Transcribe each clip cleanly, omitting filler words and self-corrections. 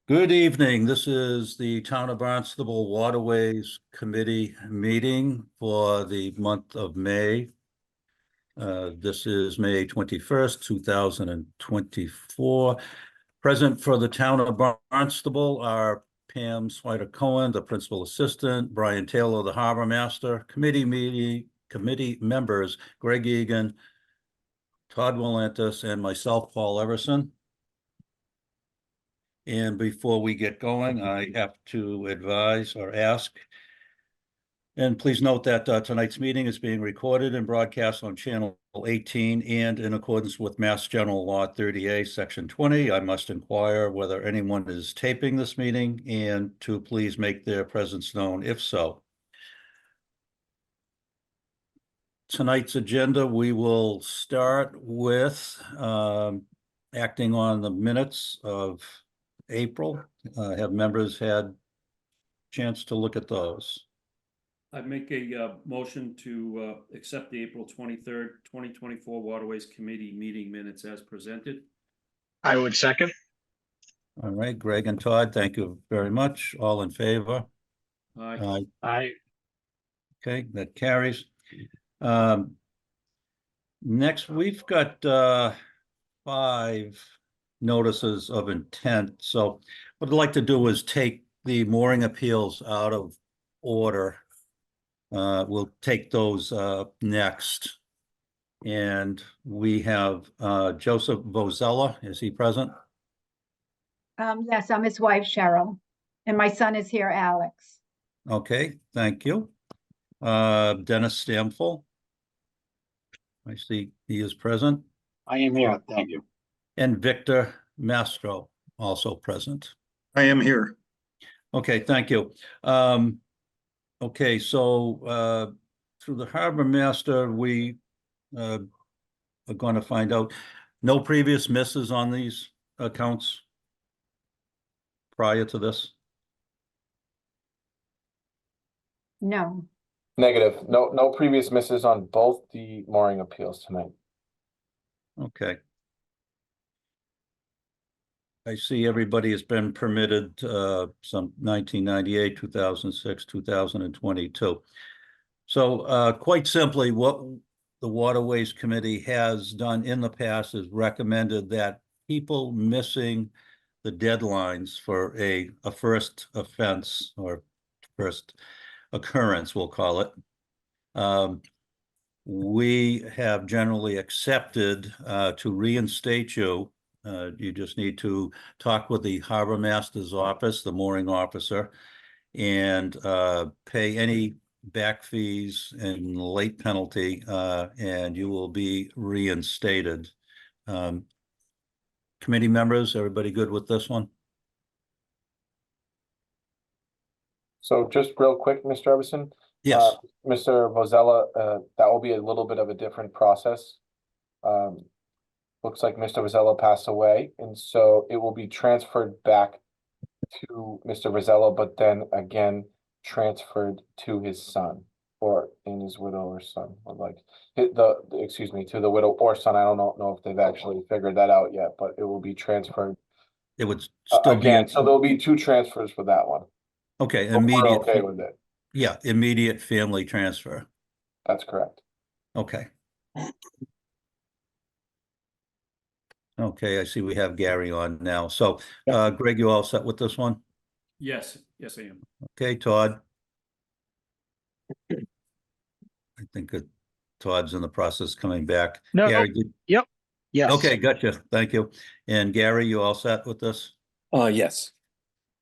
Good evening. This is the Town of Barnstable Waterways Committee meeting for the month of May. This is May 21st, 2024. Present for the Town of Barnstable are Pam Swider-Cohen, the Principal Assistant, Brian Taylor, the Harbor Master, committee members, Greg Egan, Todd Willantis, and myself, Paul Everson. And before we get going, I have to advise or ask, and please note that tonight's meeting is being recorded and broadcast on Channel 18, and in accordance with Mass General Law 30A, Section 20, I must inquire whether anyone is taping this meeting and to please make their presence known if so. Tonight's agenda, we will start with acting on the minutes of April. Have members had a chance to look at those? I make a motion to accept the April 23rd, 2024 Waterways Committee meeting minutes as presented. I would second. All right, Greg and Todd, thank you very much. All in favor? Aye. Aye. Okay, that carries. Next, we've got 5 notices of intent. So what I'd like to do is take the mooring appeals out of order. We'll take those next. And we have Joseph Vozella. Is he present? Yes, I'm his wife, Cheryl, and my son is here, Alex. Okay, thank you. Dennis Stamfel. I see he is present. I am here. Thank you. And Victor Mastro, also present. I am here. Okay, thank you. Okay, so through the Harbor Master, we are going to find out no previous misses on these accounts prior to this? No, Negative. No previous misses on both the mooring appeals tonight. Okay. I see everybody has been permitted some 1998, 2006, 2022. So quite simply, what the Waterways Committee has done in the past is recommended that people missing the deadlines for a first offense or first occurrence, we'll call it, we have generally accepted to reinstate you. You just need to talk with the Harbor Master's office, the mooring officer, and pay any back fees and late penalty, and you will be reinstated. Committee members, everybody good with this one? So just real quick, Mr. Everson. Yes. Mr. Vozella, that will be a little bit of a different process. Looks like Mr. Vozella passed away, and so it will be transferred back to Mr. Vozella, but then again transferred to his son or in his widow or son, or like excuse me, to the widow or son. I don't know if they've actually figured that out yet, but it will be transferred. It would still again, be so there'll be 2 transfers for that one. okay. But Immediate. we're okay with it. Yeah, immediate family transfer. That's correct. Okay. Okay, I see we have Gary on now. So, Greg, you all set with this one? Yes, I am. Okay, Todd. I think Todd's in the process of coming back. No. Gary, Yep. Yes. okay, gotcha. Thank you. And Gary, you all set with this? Yes.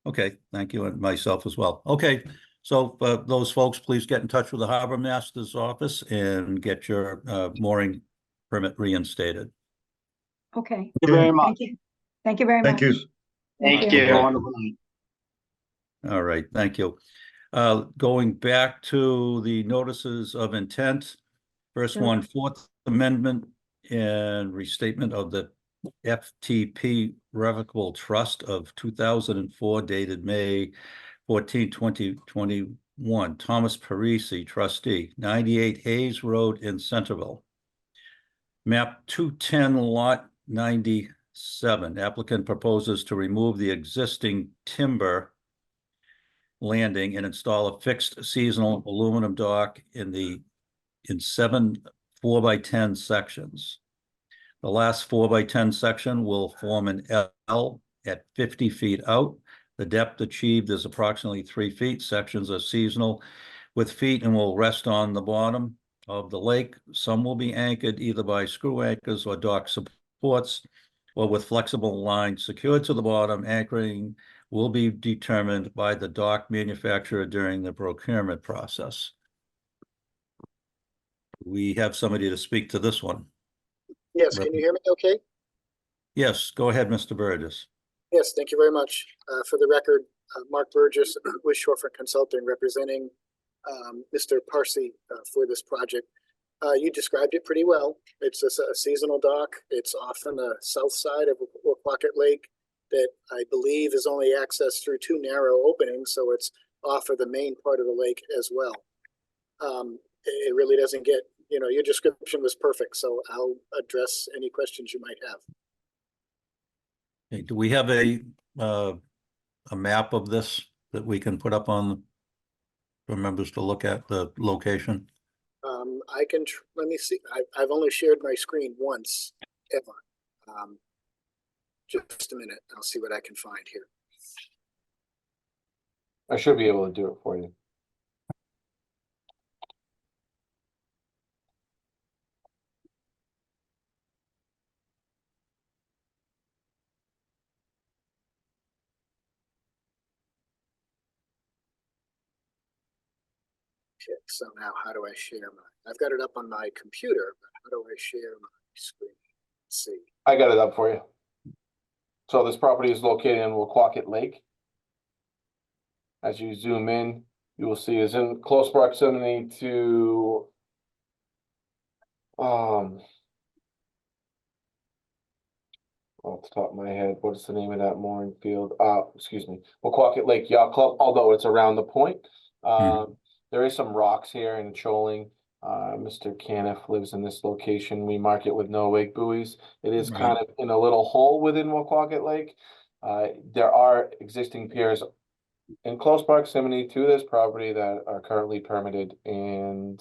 Okay, thank you, and myself as well. Okay, so those folks, please get in touch with the Harbor Master's office and get your mooring permit reinstated. okay. Thank you very much. Thank you. Thank you very much. Thank you. Thank you. Okay. Wonderful night. All right, thank you. Going back to the notices of intent, first Sure. one, 4th Amendment and restatement of the FTP Revocable Trust of 2004, dated May 14, 2021. Thomas Parisi, trustee, 98 Hayes Road in Centerville. Map 210, lot 96, 7, applicant proposes to remove the existing timber landing and install a fixed seasonal aluminum dock in 7 4x10 sections. The last 4x10 section will form an L at 50 feet out. The depth achieved is approximately 3 feet. Sections are seasonal with feet and will rest on the bottom of the lake. Some will be anchored either by screw anchors or dock supports or with flexible lines secured to the bottom. Anchoring will be determined by the dock manufacturer during the procurement process. We have somebody to speak to this one. Yes, can you hear me okay? Yes, go ahead, Mr. Burgess. Yes, thank you very much. For the record, Mark Burgess with Shorefront Consulting representing Mr. Parsi for this project. You described it pretty well. It's a seasonal dock. It's off on the south side of Woquacket Lake that I believe is only accessed through 2 narrow openings, so it's off of the main part of the lake as well. It really doesn't get, your description was perfect, so I'll address any questions you might have. Okay, do we have a map of this that we can put up on for members to look at the location? I can, let me see, I've only shared my screen once, ever. Just a minute, I'll see what I can find here. I should be able to do it for you. Okay, so now how do I share I've got it up on my computer, but how do I share my screen? Let's see. I got it up for you. So this property is located in Woquacket Lake. As you zoom in, you will see is in close proximity to off the top of my head, what is the name of that mooring field? Excuse me, Woquacket Lake Yacht Club, although it's around the point. There is some rocks here and shoaling. Mr. Caniff lives in this location. We mark it with no wake buoys. It is Right. kind of in a little hole within Woquacket Lake. There are existing piers in close proximity to this property that are currently permitted, and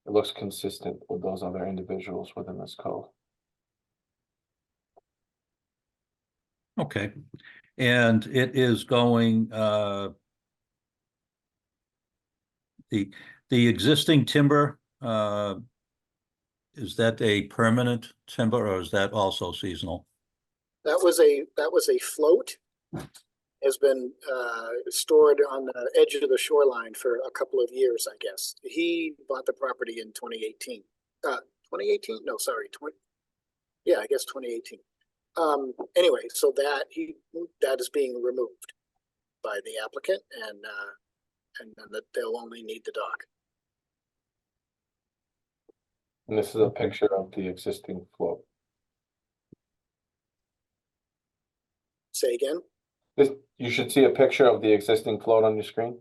it looks consistent with those other individuals within this code. Okay, and it is going, the existing timber, is that a permanent timber or is that also seasonal? That was a float. Has been stored on the edge of the shoreline for a couple of years, I guess. He bought the property in 2018. 2018? No, sorry, yeah, I guess 2018. Anyway, so that is being removed by the applicant, and then they'll only need the dock. And this is a picture of the existing float. Say again? You should see a picture of the existing float on your screen.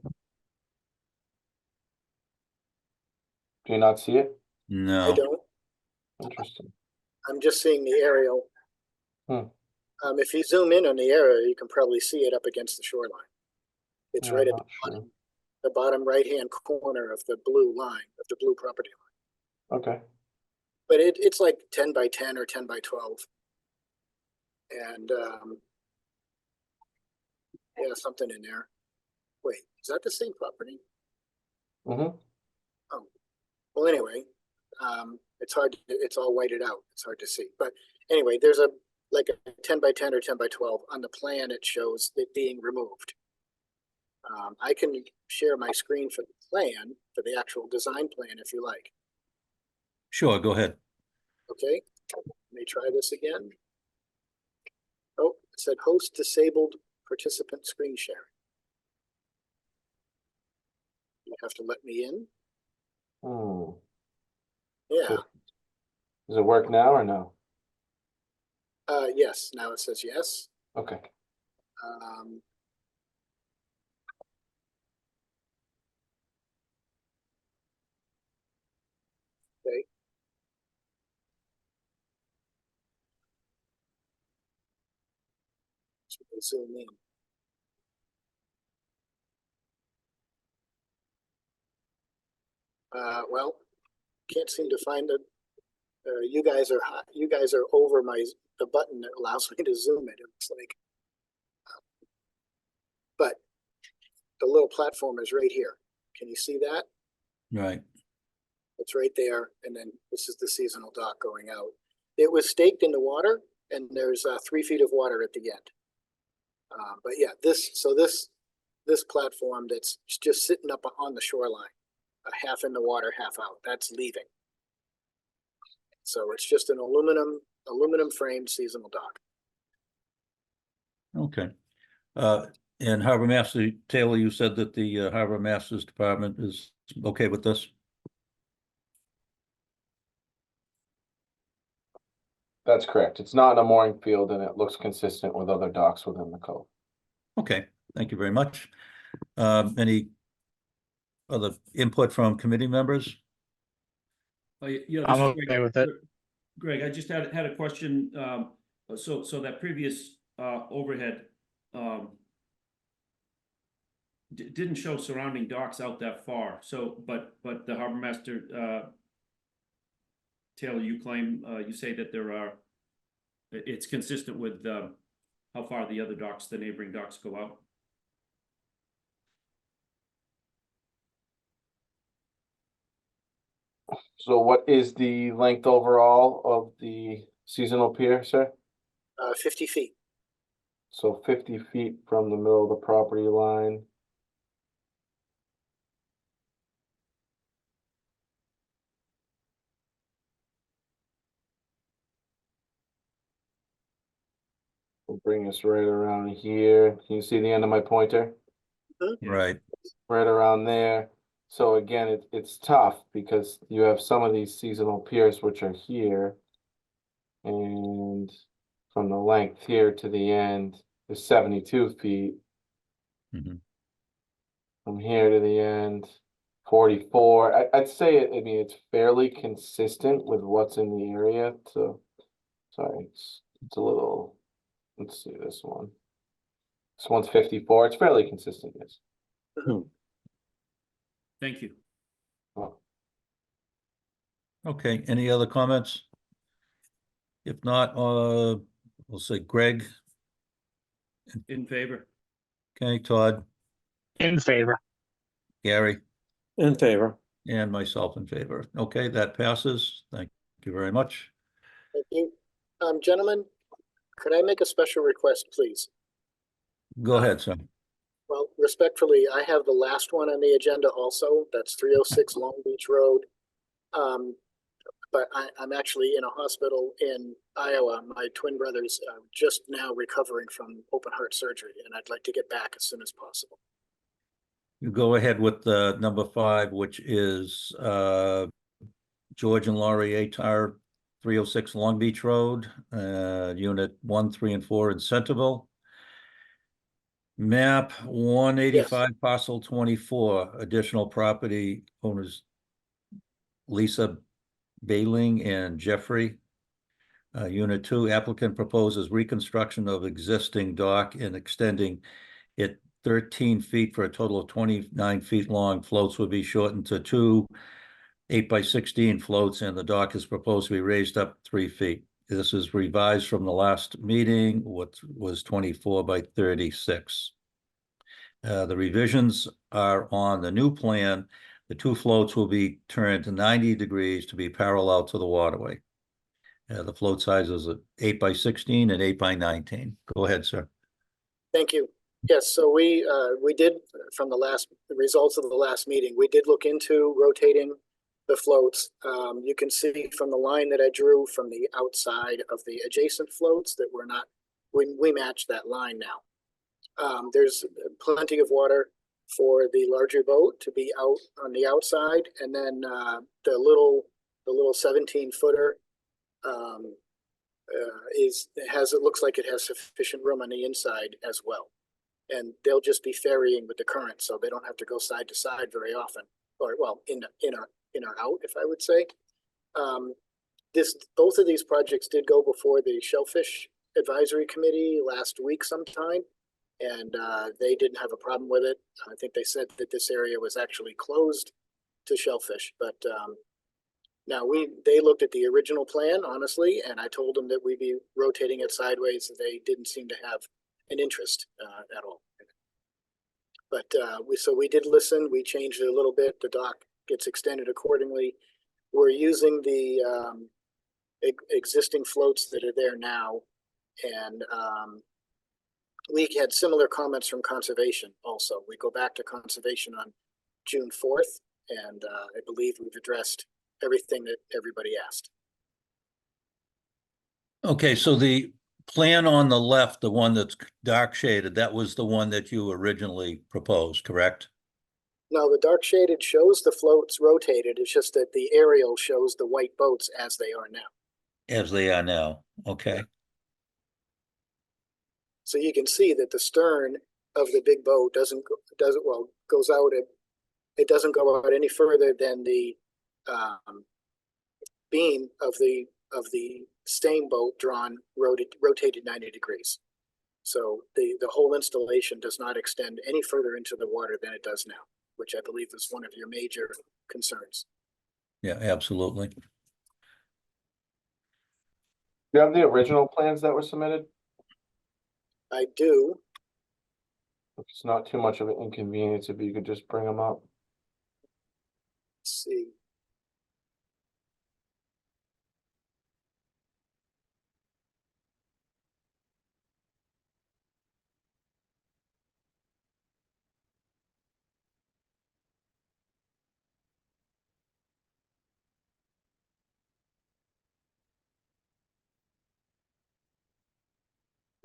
Do you not see it? I No. don't. Interesting. I'm just seeing the aerial. Hmm. If you zoom in on the aerial, you can probably see it up against the shoreline. It's Yeah, right I'm at not sure. the bottom right-hand corner of the blue line, of the blue property line. Okay. But it's like 10 by 10 or 10 by 12. And yeah, something in there. Wait, is that the same property? Mm-hmm. Oh, well, anyway, it's hard. It's all whited out. It's hard to see. But anyway, there's like a 10 by 10 or 10 by 12 on the plan. It shows it being removed. I can share my screen for the plan, for the actual design plan, if you like. Sure, go ahead. Okay, let me try this again. Oh, it said host disabled participant screen sharing. You have to let me in. Yeah. So, does it work now or no? Yes, now it says yes. Okay. Okay. Should we zoom in? Well, can't seem to find it. You guys are over the button that allows me to zoom it. It looks like, but the little platform is right here. Can you see that? Right. It's right there, and then this is the seasonal dock going out. It was staked in the water, and there's 3 feet of water at the end. But yeah, this platform that's just sitting up on the shoreline, half in the water, half out, that's leaving. So it's just an aluminum framed seasonal dock. Okay. And Harbor Master, Taylor, you said that the Harbor Masters Department is okay with this? That's correct. It's not in a mooring field and it looks consistent with other docks within the cove. Okay, thank you very much. Any other input from committee members? Oh, yeah, I'm this is okay Greg. with it. Greg, I just had a question. So that previous overhead didn't show surrounding docks out that far. So, but the harbor master, Taylor, you claim, you say that it's consistent with how far the other docks, the neighboring docks go out. So what is the length overall of the seasonal pier, sir? 50 feet. So 50 feet from the middle of the property line. Will bring us right around here. Can you see the end of my pointer? Right. Right around there. So again, it's tough because you have some of these seasonal piers which are here. And from the length here to the end is 72 feet. Mhm. From here to the end, 44. I'd say I mean, it's fairly consistent with what's in the area. So, sorry, it's a little, let's see this one. This one's 54. It's fairly consistent, yes. Thank you. Well, Okay, any other comments? If not, we'll say Greg. In favor. Okay, Todd, In favor. Gary, In favor. and myself in favor. Okay, that passes. Thank you very much. Thank you. Gentlemen, could I make a special request, please? Go ahead, sir. Well, respectfully, I have the last one on the agenda also. That's 306 Long Beach Road. But I'm actually in a hospital in Iowa. My twin brothers are just now recovering from open heart surgery, and I'd like to get back as soon as possible. You go ahead with number 5, which is George and Laurie Atar, 306 Long Beach Road, unit 1, 3, and 4 in Centerville. Map 185, parcel 24, additional property owners Lisa Bailing and Jeffrey. Unit 2, applicant proposes reconstruction of existing dock and extending it 13 feet for a total of 29 feet long. Floats will be shortened to 2 8x16 floats, and the dock is proposed to be raised up 3 feet. This is revised from the last meeting, what was 24 by 36. The revisions are on the new plan. The 2 floats will be turned 90 degrees to be parallel to the waterway. The float size is 8x16 and 8x19. Go ahead, sir. Thank you. Yes, so we did, from the results of the last meeting, we did look into rotating the floats. You can see from the line that I drew from the outside of the adjacent floats that we match that line now. There's plenty of water for the larger boat to be out on the outside, and then the little 17-footer it looks like it has sufficient room on the inside as well. And they'll just be ferrying with the current, so they don't have to go side to side very often, or well, in or out, if I would say. Both of these projects did go before the Shellfish Advisory Committee last week sometime, and they didn't have a problem with it. I think they said that this area was actually closed to shellfish, but now they looked at the original plan, honestly, and I told them that we'd be rotating it sideways. They didn't seem to have an interest at all. But we did listen. We changed it a little bit. The dock gets extended accordingly. We're using the existing floats that are there now, and we had similar comments from conservation also. We go back to conservation on June 4th, and I believe we've addressed everything that everybody asked. Okay, so the plan on the left, the one that's dark shaded, that was the one that you originally proposed, correct? No, the dark shaded shows the floats rotated. It's just that the aerial shows the white boats as they are now. As they are now, okay. So you can see that the stern of the big boat goes out. It doesn't go out any further than the beam of the stern boat rotated 90 degrees. So the whole installation does not extend any further into the water than it does now, which I believe is one of your major concerns. Yeah, absolutely. Do you have the original plans that were submitted? I do. If it's not too much of an inconvenience, if you could just bring them up. See.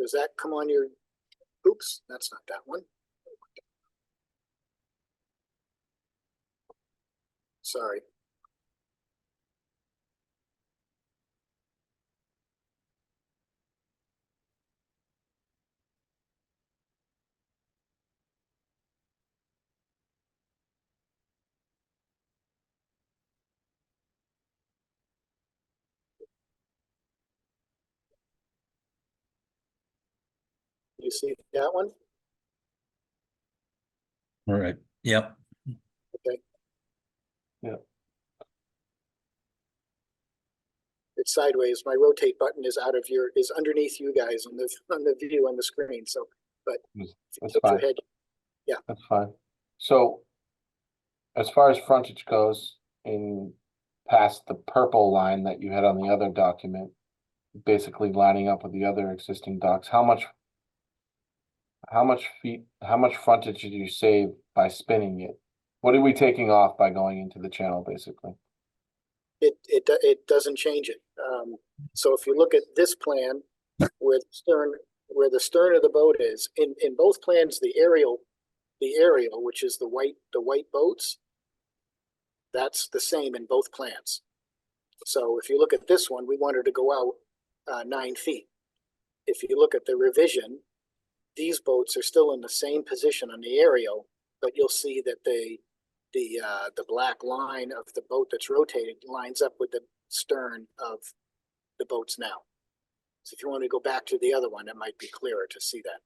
Does that come on your, oops, that's not that one. Sorry. You see that one? All right, yep. Okay. Yeah. It's sideways. My rotate button is underneath you guys on the view on the screen. So, but That's tilt your fine. head. That's fine. So as far as frontage goes, in past the purple line that you had on the other document, basically lining up with the other existing docks, how much frontage did you save by spinning it? What are we taking off by going into the channel, basically? It doesn't change it. So if you look at this plan where the stern of the boat is, in both plans, the aerial, which is the white boats, that's the same in both plans. So if you look at this one, we wanted to go out 9 feet. If you look at the revision, these boats are still in the same position on the aerial, but you'll see that the black line of the boat that's rotated lines up with the stern of the boats now. So if you want to go back to the other one, it might be clearer to see that.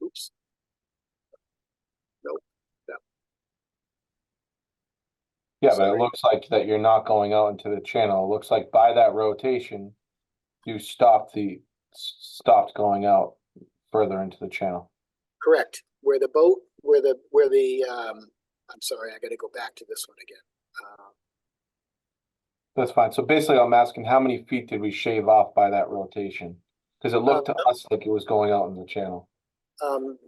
Oops. Nope. Yeah, but Sorry. it looks like that you're not going out into the channel. It looks like by that rotation, you stopped going out further into the channel. Correct. Where the I'm sorry, I got to go back to this one again. That's fine. So basically, I'm asking how many feet did we shave off by that rotation? Because it looked to us like it was going out in the channel.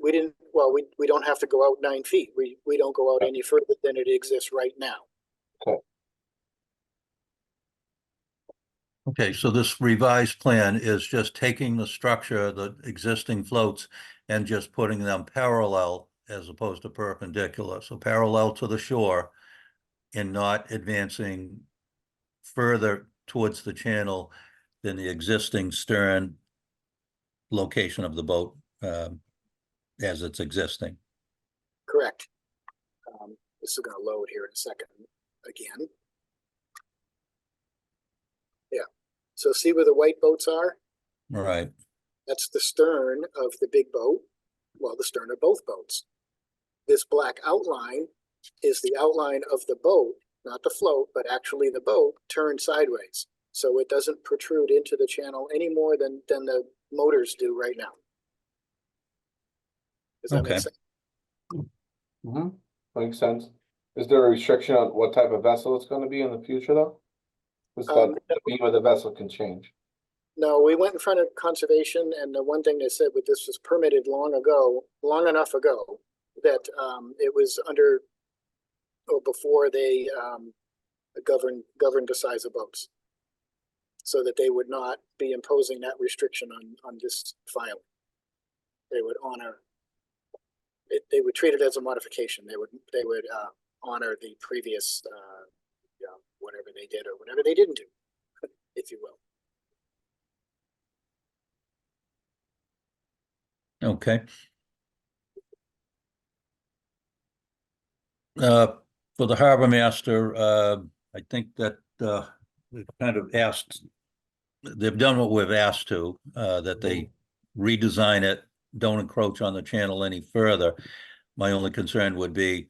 We didn't. Well, we don't have to go out 9 feet. We don't go out any further than it exists right now. Okay, so this revised plan is just taking the structure, the existing floats, and just putting them parallel as opposed to perpendicular. So parallel to the shore and not advancing further towards the channel than the existing stern location of the boat as it's existing. Correct. This is gonna load here in a second again. Yeah, so see where the white boats are? Right, That's the stern of the big boat, well, the stern of both boats. This black outline is the outline of the boat, not the float, but actually the boat turned sideways. So it doesn't protrude into the channel any more than the motors do right now. Does that Okay. make sense? Mm-hmm. Makes sense. Is there a restriction on what type of vessel it's gonna be in the future, though? Is that the beam of the vessel can change? No, we went in front of conservation, and the one thing they said with this was permitted long enough ago, that it was under, or before they governed the size of boats. So that they would not be imposing that restriction on this filing. They would honor it, they would treat it as a modification. They would honor the previous whatever they did or whatever they didn't do, if you will. okay. For the harbor master, I think that we've kind of asked, they've done what we've asked to, that they redesign it, don't encroach on the channel any further. My only concern would be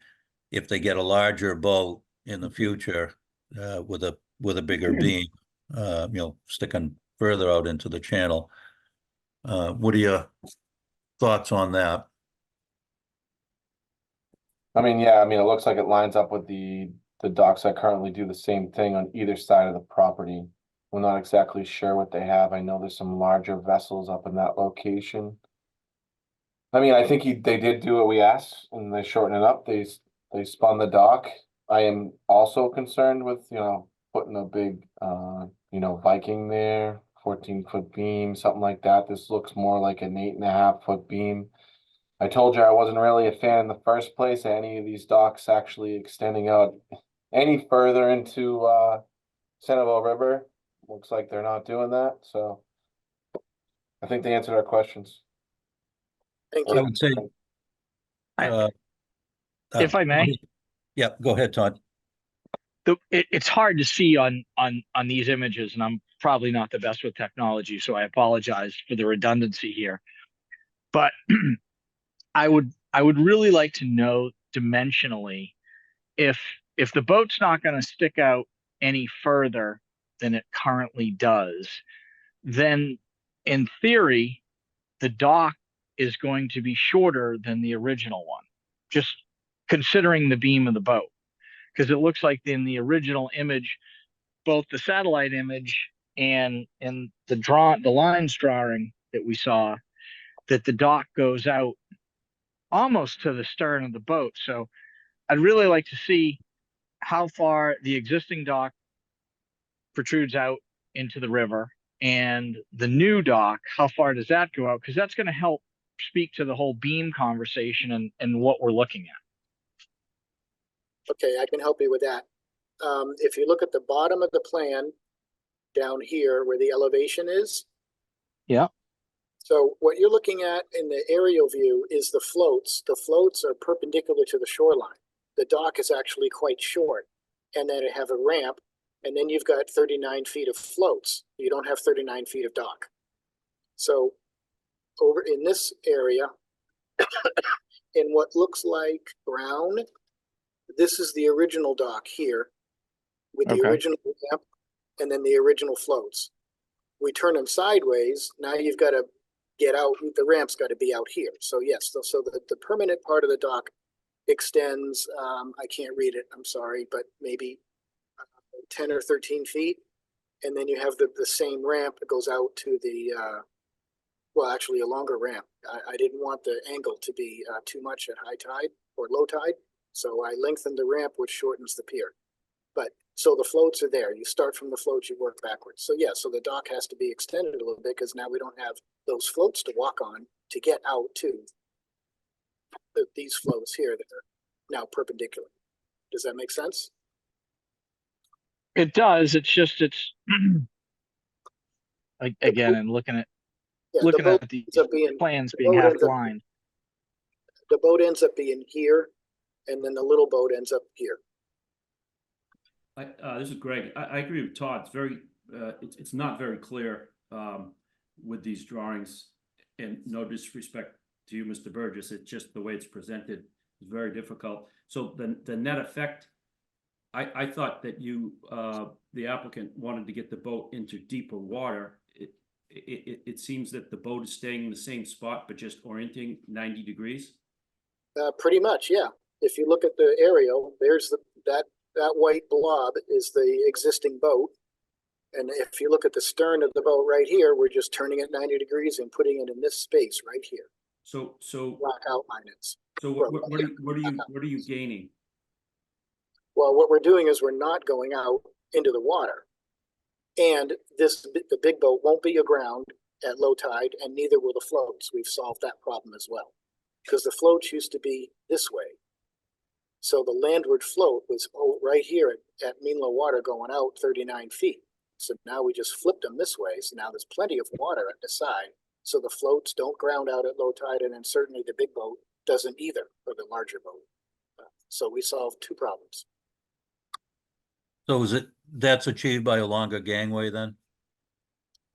if they get a larger boat in the future, with a bigger beam, sticking further out into the channel. What are your thoughts on that? I mean, yeah, I mean, it looks like it lines up with the docks that currently do the same thing on either side of the property. We're not exactly sure what they have. I know there's some larger vessels up in that location. I mean, I think they did do what we asked and they shortened it up. They spun the dock. I am also concerned with, putting a big, Viking there, 14-foot beam, something like that. This looks more like an 8.5-foot beam. I told you I wasn't really a fan in the first place of any of these docks actually extending out any further into Centerville River. Looks like they're not doing that, so I think they answered our questions. Thank I you. would say. uh, If I may. Yeah, go ahead, Todd. It's hard to see on these images, and I'm probably not the best with technology, so I apologize for the redundancy here. But I would really like to know dimensionally if the boat's not going to stick out any further than it currently does, then in theory, the dock is going to be shorter than the original one, just considering the beam of the boat. Because it looks like in the original image, both the satellite image and the lines drawing that we saw, that the dock goes out almost to the stern of the boat. So I'd really like to see how far the existing dock protrudes out into the river, and the new dock, how far does that go out? Because that's going to help speak to the whole beam conversation and what we're looking at. Okay, I can help you with that. If you look at the bottom of the plan down here where the elevation is. Yeah. So what you're looking at in the aerial view is the floats. The floats are perpendicular to the shoreline. The dock is actually quite short, and then it have a ramp, and then you've got 39 feet of floats. You don't have 39 feet of dock. So over in this area, in what looks like brown, this is the original dock here with the original ramp and then the original floats. We turn them sideways. Now you've got to get out. The ramp's got to be out here. So yes, so the permanent part of the dock extends, I can't read it, I'm sorry, but maybe 10 or 13 feet. And then you have the same ramp that goes out to the, well, actually a longer ramp. I didn't want the angle to be too much at high tide or low tide. So I lengthened the ramp, which shortens the pier. But so the floats are there. You start from the floats, you work backwards. So yeah, so the dock has to be extended a little bit because now we don't have those floats to walk on to get out to these floats here that are now perpendicular. Does that make sense? It does. It's just again, and looking at these plans being half blind. The boat ends up being here, and then the little boat ends up here. This is Greg. I agree with Todd. It's very, it's not very clear, with these drawings, and no disrespect to you, Mr. Burgess, it's just the way it's presented is very difficult. So the net effect, I thought that you, the applicant wanted to get the boat into deeper water. It seems that the boat is staying in the same spot, but just orienting 90 degrees. Pretty much, yeah. If you look at the aerial, there's that white blob is the existing boat. And if you look at the stern of the boat right here, we're just turning it 90 degrees and putting it in this space right here. So Black outline is. what are you gaining? Well, what we're doing is we're not going out into the water. And the big boat won't be aground at low tide, and neither will the floats. We've solved that problem as well. Because the floats used to be this way. So the landward float was right here at mean low water going out 39 feet. So now we just flipped them this way. So now there's plenty of water at the side. So the floats don't ground out at low tide, and then certainly the big boat doesn't either, or the larger boat. So we solved two problems. So that's achieved by a longer gangway then?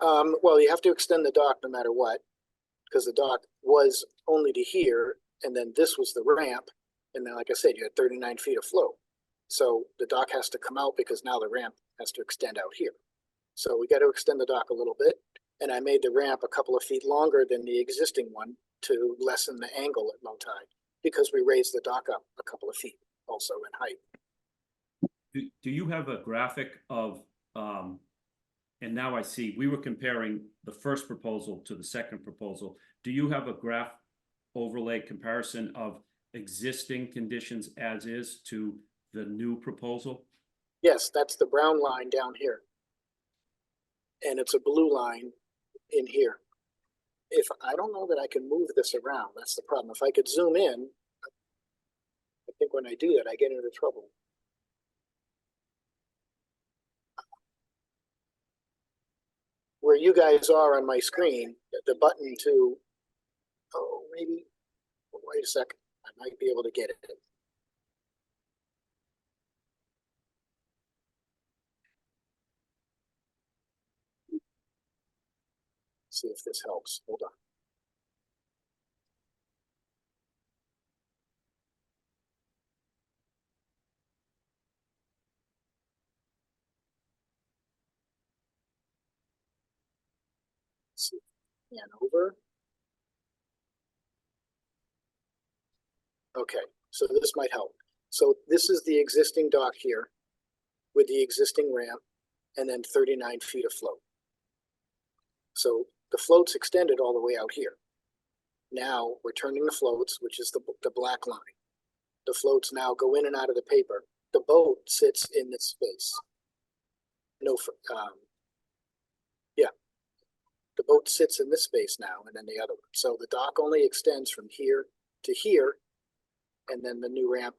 Well, you have to extend the dock no matter what, because the dock was only to here, and then this was the ramp. And then, like I said, you had 39 feet of float. So the dock has to come out because now the ramp has to extend out here. So we got to extend the dock a little bit. And I made the ramp a couple of feet longer than the existing one to lessen the angle at low tide, because we raised the dock up a couple of feet also in height. Do you have a graphic of, and now I see, we were comparing the first proposal to the second proposal. Do you have a graph overlay comparison of existing conditions as is to the new proposal? Yes, that's the brown line down here. And it's a blue line in here. If I don't know that I can move this around, that's the problem. If I could zoom in, I think when I do that, I get into trouble. Where you guys are on my screen, the button to, oh, maybe, wait a second, I might be able to get it. See if this helps. Hold on. Let's see. And over. Okay, so this might help. So this is the existing dock here with the existing ramp and then 39 feet of float. So the float's extended all the way out here. Now we're turning the floats, which is the black line. The floats now go in and out of the paper. The boat sits in this space. No, yeah. The boat sits in this space now, and then the other one. So the dock only extends from here to here, and then the new ramp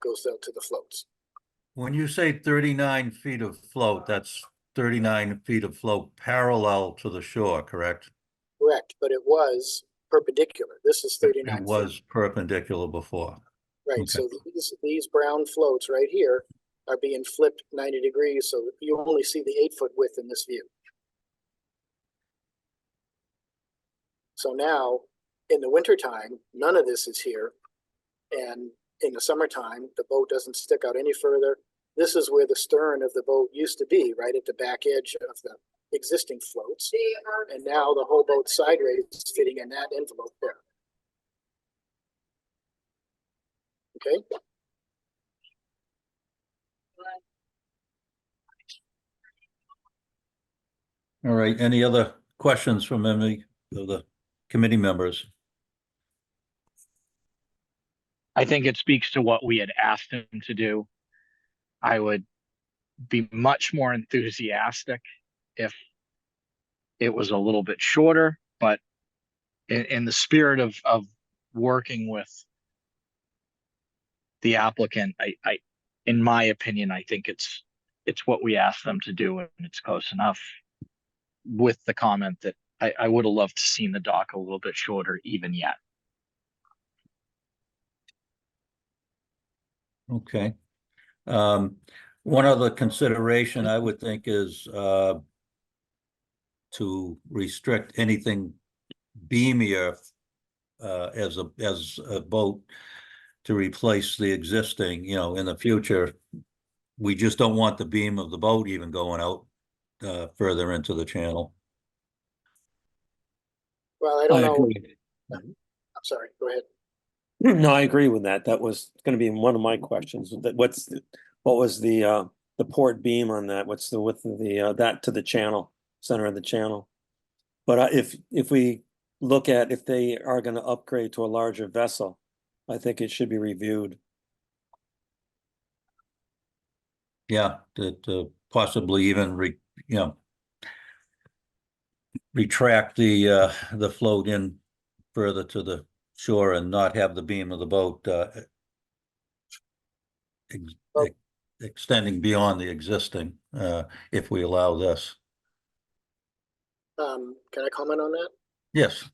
goes out to the floats. When you say 39 feet of float, that's 39 feet of float parallel to the shore, correct? Correct, but it was perpendicular. This is 39 It was feet. perpendicular before. Right, okay. so these brown floats right here are being flipped 90 degrees, so you only see the 8-foot width in this view. So now, in the wintertime, none of this is here. And in the summertime, the boat doesn't stick out any further. This is where the stern of the boat used to be, right at the back edge of the existing floats. And now the whole boat sideways is fitting in that envelope there. Okay. All right, any other questions from any of the committee members? I think it speaks to what we had asked him to do. I would be much more enthusiastic if it was a little bit shorter, but in the spirit of working with the applicant, I in my opinion, I think it's what we asked them to do, and it's close enough, with the comment that I would have loved to seen the dock a little bit shorter even yet. Okay. One other consideration I would think is to restrict anything beamier as a boat to replace the existing, in the future. We just don't want the beam of the boat even going out further into the channel. Well, I don't know. agree. I'm sorry, go ahead. No, I agree with that. That was gonna be one of my questions. What was the port beam on that? What's the width of the that to the channel, center of the channel? But if we look at if they are gonna upgrade to a larger vessel, I think it should be reviewed. Yeah, to possibly even retract the float in further to the shore and not have the beam of the boat extending beyond the existing, if we allow this. Can I comment on that? Yes.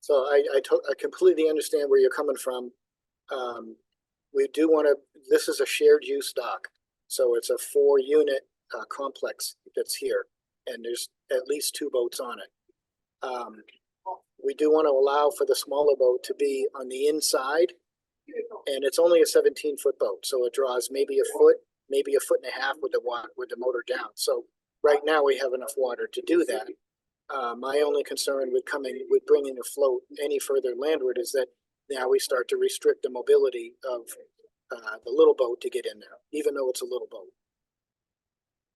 So I completely understand where you're coming from. We do want to, this is a shared use dock. So it's a 4-unit complex that's here, and there's at least 2 boats on it. We do want to allow for the smaller boat to be on the inside, and it's only a 17-foot boat, so it draws maybe a foot, maybe a foot and a half with the motor down. So right now we have enough water to do that. My only concern with bringing a float any further landward is that now we start to restrict the mobility of the little boat to get in there, even though it's a little boat.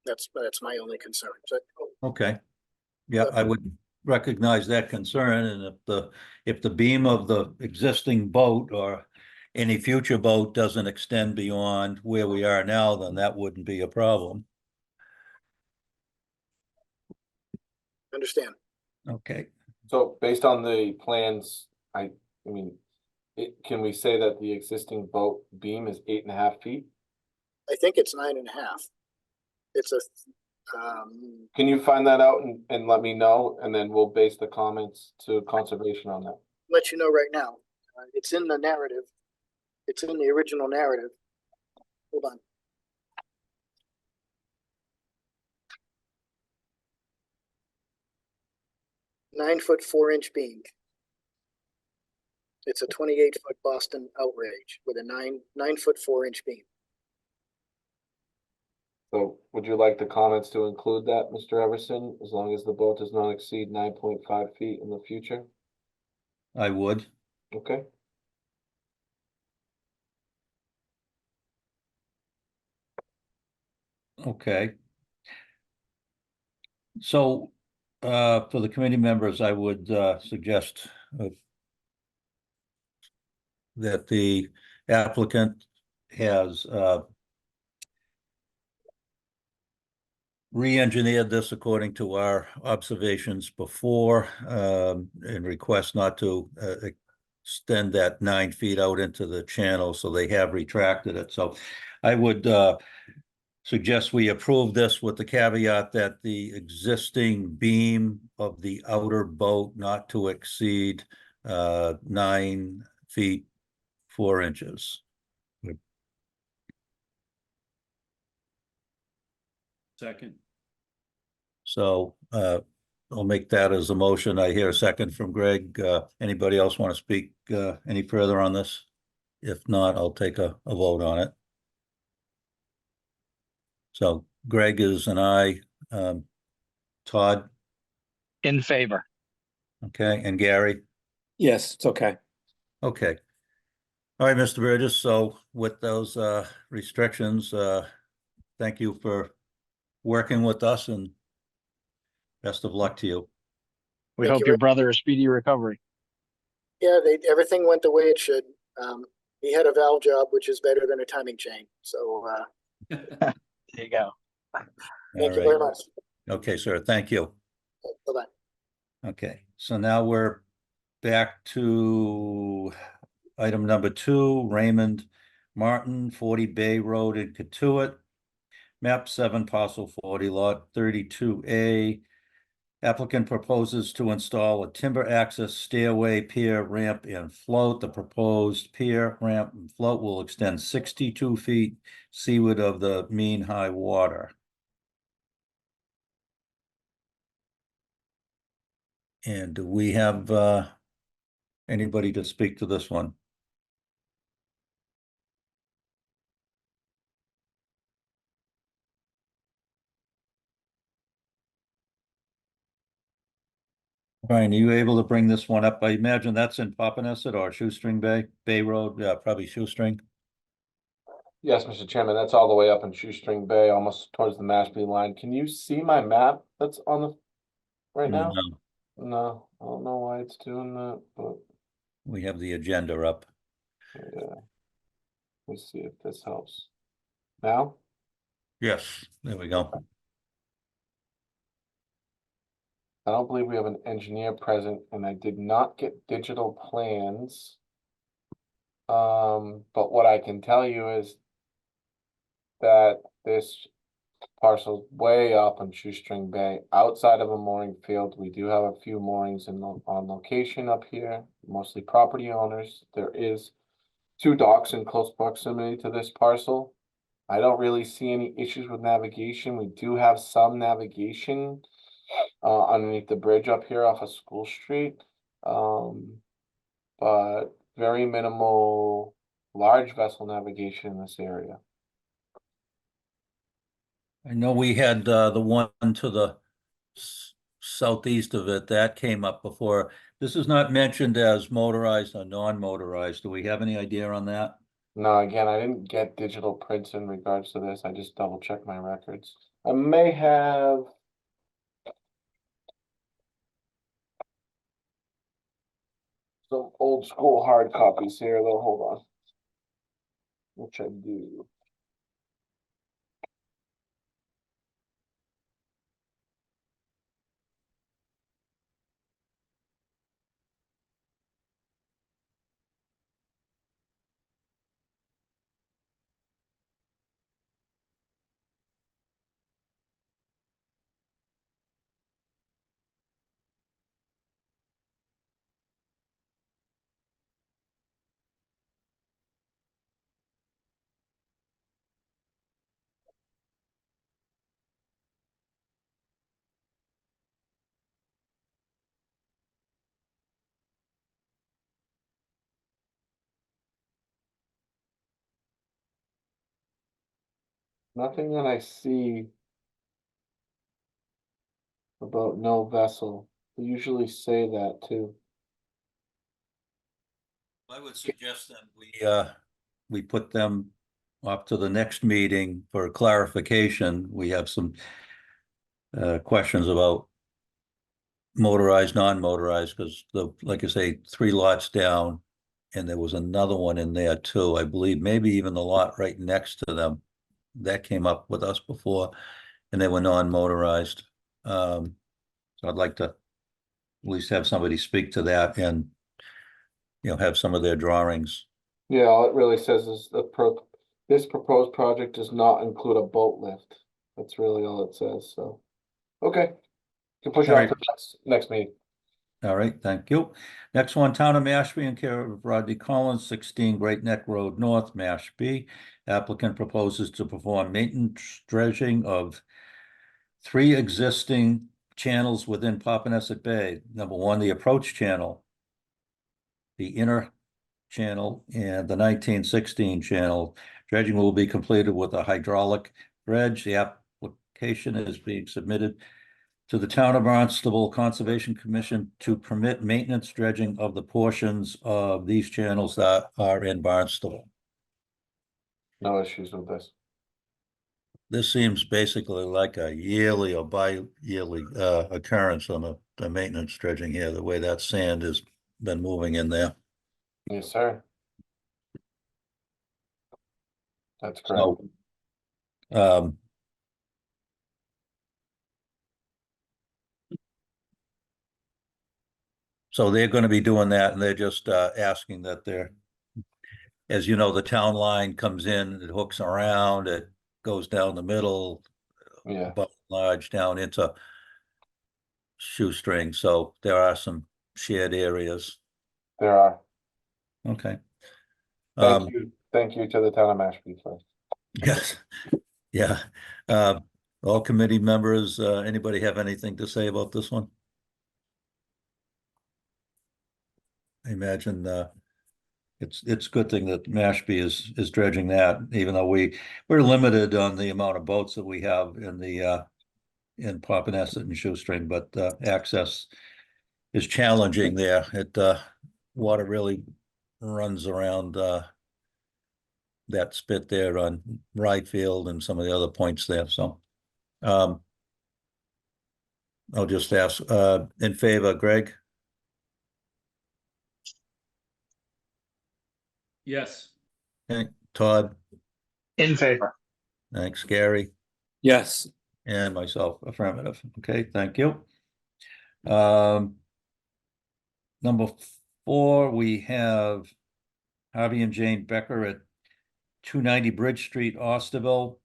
That's my only concern. So, Okay. Yeah, I would recognize that concern, and if the beam of the existing boat or any future boat doesn't extend beyond where we are now, then that wouldn't be a problem. understand. Okay. So based on the plans, I mean, can we say that the existing boat beam is 8.5 feet? I think it's 9.5. It's a, Can you find that out and let me know, and then we'll base the comments to conservation on that? let you know right now. It's in the narrative. It's in the original narrative. Hold on. "9-foot 4-inch beam. It's a 28-foot Boston Outrage with a 9-foot 4-inch beam. So would you like the comments to include that, Mr. Everson, as long as the boat does not exceed 9.5 feet in the future? I would. Okay. Okay. So, for the committee members, I would suggest that the applicant has re-engineered this according to our observations before, and request not to extend that 9 feet out into the channel, so they have retracted it. So I would suggest we approve this with the caveat that the existing beam of the outer boat not to exceed 9 feet 4 inches. Second. So I'll make that as a motion. I hear a second from Greg. Anybody else want to speak any further on this? If not, I'll take a vote on it. So Greg is an aye. Todd, In favor. okay, and Gary? Yes, it's okay. Okay. All right, Mr. Burgess, so with those restrictions, thank you for working with us, and best of luck to you. We Thank hope you your very- brother a speedy recovery. Yeah, everything went the way it should. He had a valve job, which is better than a timing chain. So There you go. thank All you very right. much. Okay, sir, thank you. Bye-bye. Okay, so now we're back to item number 2, Raymond Martin, 40 Bay Road in Katuitt. Map 7, parcel 40, lot 32A. Applicant proposes to install a timber access stairway, pier, ramp, and float. The proposed pier, ramp, and float will extend 62 feet seaward of the mean high water. And do we have anybody to speak to this one? Brian, are you able to bring this one up? I imagine that's in Papaneset or Shoestring Bay Road, yeah, probably Shoestring. Yes, Mr. Chairman, that's all the way up in Shoestring Bay, almost towards the Mashpee line. Can you see my map that's on the right now? No, No, I don't know why it's doing that, but we have the agenda up. yeah. Let's see if this helps. Now? Yes, there we go. I don't believe we have an engineer present, and I did not get digital plans. But what I can tell you is that this parcel's way up on Shoestring Bay, outside of a mooring field. We do have a few moorings on location up here, mostly property owners. There is 2 docks in close proximity to this parcel. I don't really see any issues with navigation. We do have some navigation underneath the bridge up here off of School Street. But very minimal large vessel navigation in this area. I know we had the one to the southeast of it, that came up before. This is not mentioned as motorized or non-motorized. Do we have any idea on that? No, again, I didn't get digital prints in regards to this. I just double checked my records. I may have. Some old school hard copies here, though, hold on. Which I do. Nothing that I see about no vessel. They usually say that too. I would suggest that we put them up to the next meeting for clarification. We have some questions about motorized, non-motorized, because like I say, 3 lots down, and there was another one in there too, I believe, maybe even the lot right next to them. That came up with us before, and they were non-motorized. So I'd like to at least have somebody speak to that and, have some of their drawings. Yeah, all it really says is this proposed project does not include a boat lift. That's really all it says, so. Okay. Can push it All off right. to next meeting. All right, thank you. Next one, Town of Mashpee in care of Rodney Collins, 16 Great Neck Road North, Mashpee. Applicant proposes to perform maintenance dredging of 3 existing channels within Papaneset Bay. Number 1, the approach channel, the inner channel, and the 1916 channel. Dredging will be completed with a hydraulic dredge. The application is being submitted to the Town of Barnstable Conservation Commission to permit maintenance dredging of the portions of these channels that are in Barnstable. No issues with this. This seems basically like a yearly or bi-yearly occurrence on the maintenance dredging here, the way that sand has been moving in there. Yes, sir. That's correct. So, so they're going to be doing that, and they're just asking that as you know, the town line comes in, it hooks around, it goes down the middle, Yeah, but large down into Shoestring, so there are some shared areas. There are. Okay. Thank you to the town of Mashpee for. Yes, yeah. All committee members, anybody have anything to say about this one? I imagine, it's a good thing that Mashpee is dredging that, even though we're limited on the amount of boats that we have in the, in Papaneset and Shoestring, but, access is challenging there. Water really runs around, that spit there on Rye Field and some of the other points there, so. I'll just ask, in favor, Greg, Yes. okay, Todd, In favor. thanks, Gary, Yes, and myself, affirmative. Okay, thank you. Number 4, we have Harvey and Jane Becker at 290 Bridge Street, Osterville,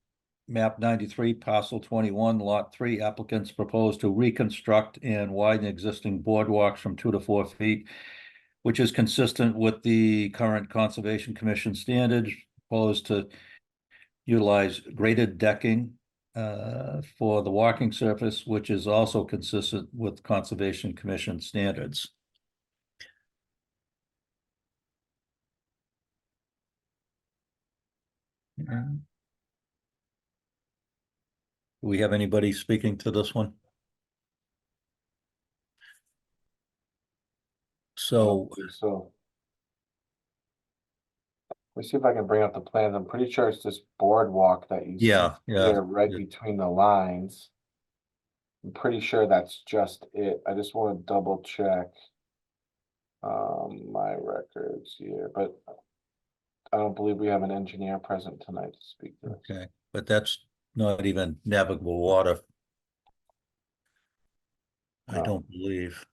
map 93, parcel 21, lot 3. Applicants propose to reconstruct and widen existing boardwalks from 2 to 4 feet, which is consistent with the current Conservation Commission standards. Proposed to utilize graded decking for the walking surface, which is also consistent with Conservation Commission standards. Do we have anybody speaking to this one? So, So. Let me see if I can bring up the plans. I'm pretty sure it's this boardwalk that you see yeah, there right yeah. between the lines. I'm pretty sure that's just it. I just want to double check. My records here, but I don't believe we have an engineer present tonight to speak to this. Okay, but that's not even navigable water. I No. don't believe.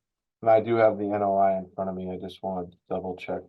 And I do have the NOI in front of me. I just want to double check.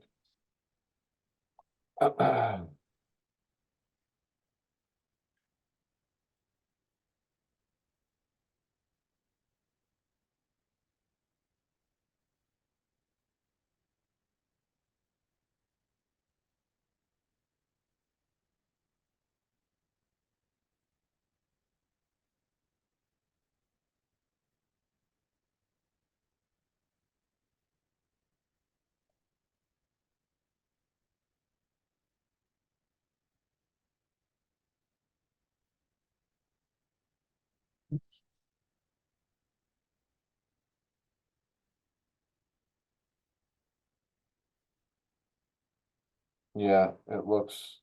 Yeah, it looks.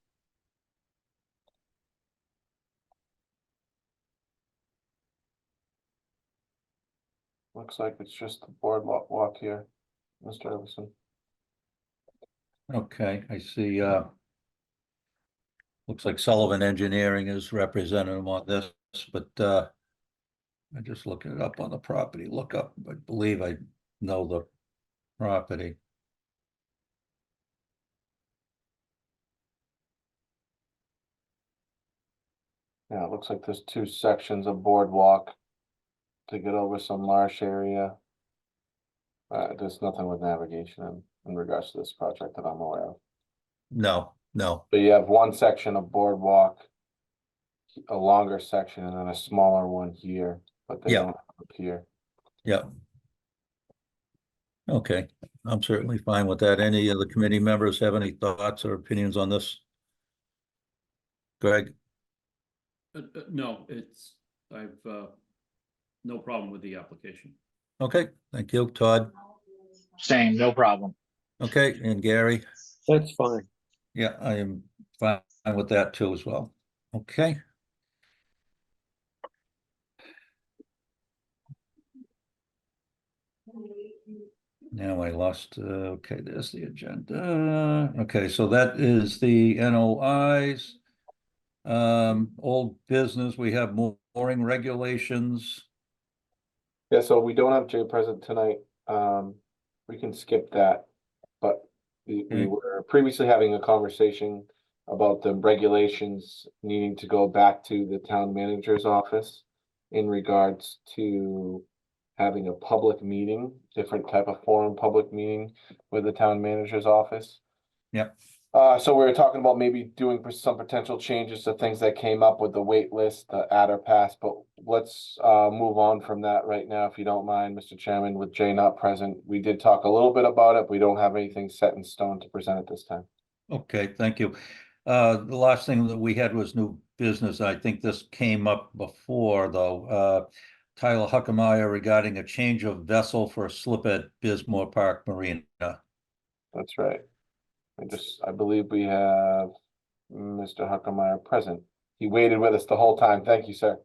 Looks like it's just the boardwalk here, Mr. Everson. Okay, I see, looks like Sullivan Engineering is representing them on this, but, I just looking it up on the property lookup. I believe I know the property. Yeah, it looks like there's 2 sections of boardwalk to get over some marsh area. There's nothing with navigation in regards to this project that I'm aware of. No, But you have 1 section of boardwalk, a longer section, and then a smaller one here, but they Yeah. don't appear. yeah. Okay, I'm certainly fine with that. Any of the committee members have any thoughts or opinions on this? Greg? No, I've, no problem with the application. Okay, thank you. Todd? Same, no problem. Okay, and Gary? that's fine. Yeah, I am fine with that too as well. Okay. Now I lost, okay, there's the agenda. Okay, so that is the NOIs. Old business, we have mooring regulations. Yeah, so we don't have Jay present tonight. We can skip that. But we Okay. were previously having a conversation about the regulations needing to go back to the town manager's office in regards to having a public meeting, different type of forum, public meeting with the town manager's office. Yep. So we were talking about maybe doing some potential changes to things that came up with the wait list, the adder pass, but let's move on from that right now, if you don't mind, Mr. Chairman, with Jay not present. We did talk a little bit about it. We don't have anything set in stone to present at this time. Okay, thank you. The last thing that we had was new business. I think this came up before, though. Tyler Huckemeyer regarding a change of vessel for a slip at Bismore Park Marina. That's right. I believe we have Mr. Huckemeyer present. He waited with us the whole time. Thank you, sir.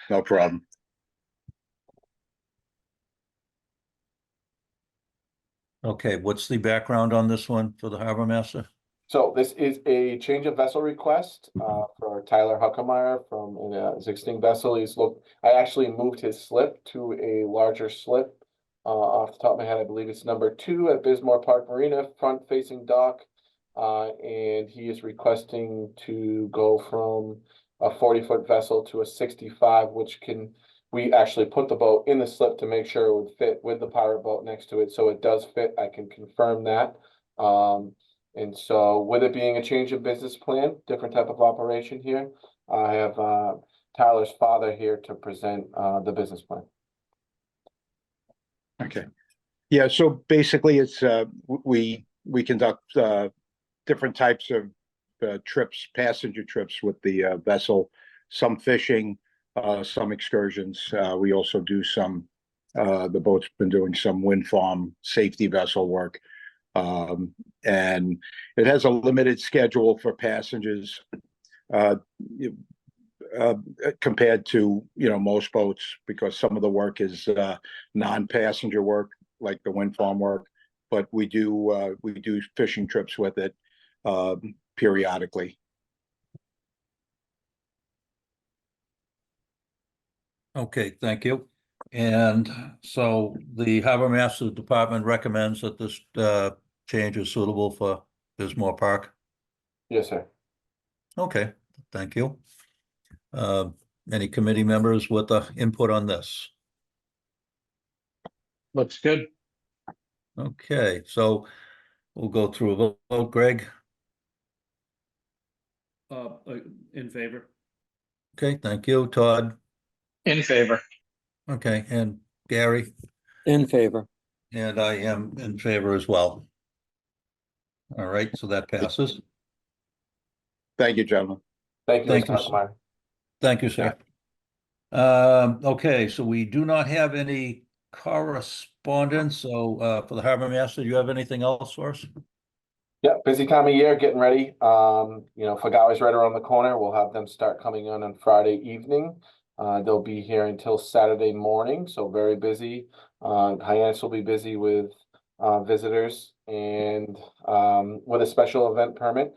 No problem. Okay, what's the background on this one for the harbor master? So this is a change of vessel request for Tyler Huckemeyer from an existing vessel. I actually moved his slip to a larger slip. Off the top of my head, I believe it's number 2 at Bismore Park Marina, front facing dock. And he is requesting to go from a 40-foot vessel to a 65, we actually put the boat in the slip to make sure it would fit with the pirate boat next to it. So it does fit. I can confirm that. And so with it being a change of business plan, different type of operation here, I have Tyler's father here to present the business plan. Okay. Yeah, so basically it's we conduct different types of trips, passenger trips with the vessel, some fishing, some excursions. We also do the boat's been doing some wind farm safety vessel work. And it has a limited schedule for passengers compared to, most boats, because some of the work is non-passenger work, like the wind farm work, but we do fishing trips with it periodically. Okay, thank you. And so the harbor master department recommends that this change is suitable for Bismore Park. Yes, sir. Okay, thank you. Any committee members with the input on this? Looks good. Okay, so we'll go through a vote. Greg? In favor. Okay, thank you. Todd? In favor. Okay, and Gary? In favor. And I am in favor as well. All right, so that passes. Thank you, gentlemen. Thank you, Thank Mr. you, sir. Huckemeyer. Thank you, sir. Okay, so we do not have any correspondence. So for the harbor master, do you have anything else for us? Yeah, busy time of year, getting ready. Fagawa's right around the corner. We'll have them start coming on Friday evening. They'll be here until Saturday morning, so very busy. Hyannis will be busy with visitors and with a special event permit.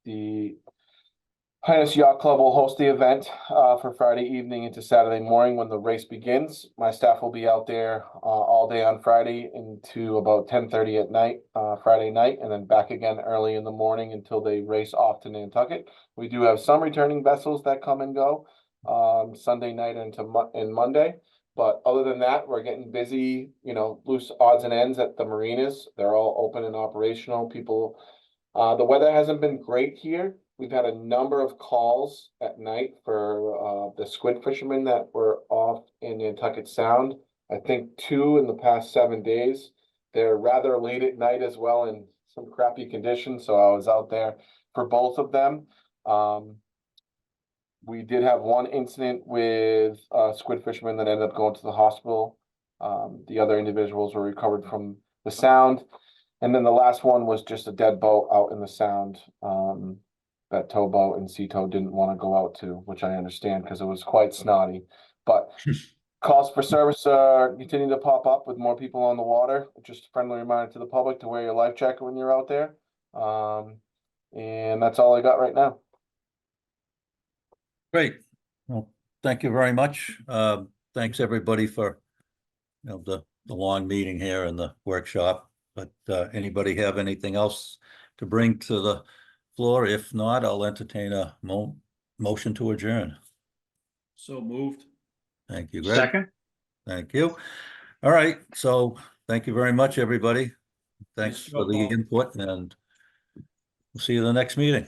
The Hyannis Yacht Club will host the event for Friday evening into Saturday morning when the race begins. My staff will be out there all day on Friday into about 10:30 at night, Friday night, and then back again early in the morning until they race off to Nantucket. We do have some returning vessels that come and go Sunday night into Monday. But other than that, we're getting busy, loose odds and ends at the marinas. They're all open and operational. The weather hasn't been great here. We've had a number of calls at night for the squid fishermen that were off in Nantucket Sound. I think 2 in the past 7 days. They're rather late at night as well in some crappy conditions, so I was out there for both of them. We did have one incident with squid fishermen that ended up going to the hospital. The other individuals were recovered from the Sound. And then the last one was just a dead boat out in the Sound that towboat and sea tow didn't want to go out to, which I understand because it was quite snotty. But calls for service are continuing to pop up with more people on the water. Just a friendly reminder to the public to wear your life jacket when you're out there. And that's all I got right now. Great. Well, thank you very much. Thanks everybody for the long meeting here and the workshop. But anybody have anything else to bring to the floor? If not, I'll entertain a motion to adjourn. So moved. Thank you, Greg. Second, Thank you. All right, so thank you very much, everybody. Thanks Yes, for the Paul. input, and we'll see you in the next meeting.